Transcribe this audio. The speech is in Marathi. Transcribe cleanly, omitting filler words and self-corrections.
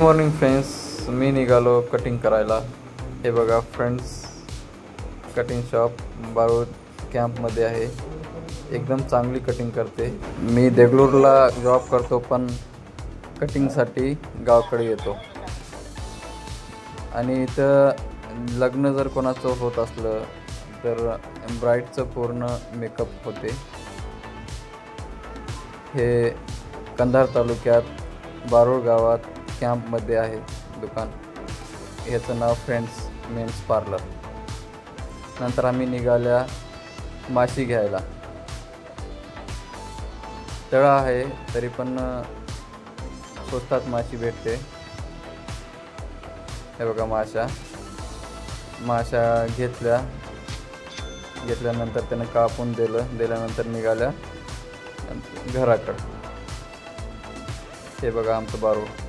मॉर्निंग फ्रेंड्स, मी निघालो कटिंग करायला। हे बघा फ्रेंड्स, कटिंग शॉप बारूद कॅम्पमध्ये आहे। एकदम चांगली कटिंग करते। मी देगलूरला जॉब करतो, पण कटिंगसाठी गावाकडे येतो। आणि इथं लग्न जर कोणाचं होत असलं तर ब्राईडचं पूर्ण मेकअप होते। हे कंधार तालुक्यात बारूड गावात कॅम्पमध्ये आहे दुकान। ह्याचं नाव फ्रेंड्स मेन्स पार्लर। नंतर आम्ही निघाल्या माशी घ्यायला। तळं आहे तरी पण स्वस्तात माशी भेटते। हे बघा माशा घेतल्यानंतर त्यानं कापून दिल्यानंतर निघाल्या घराकडं। हे बघा आमचं बारूड।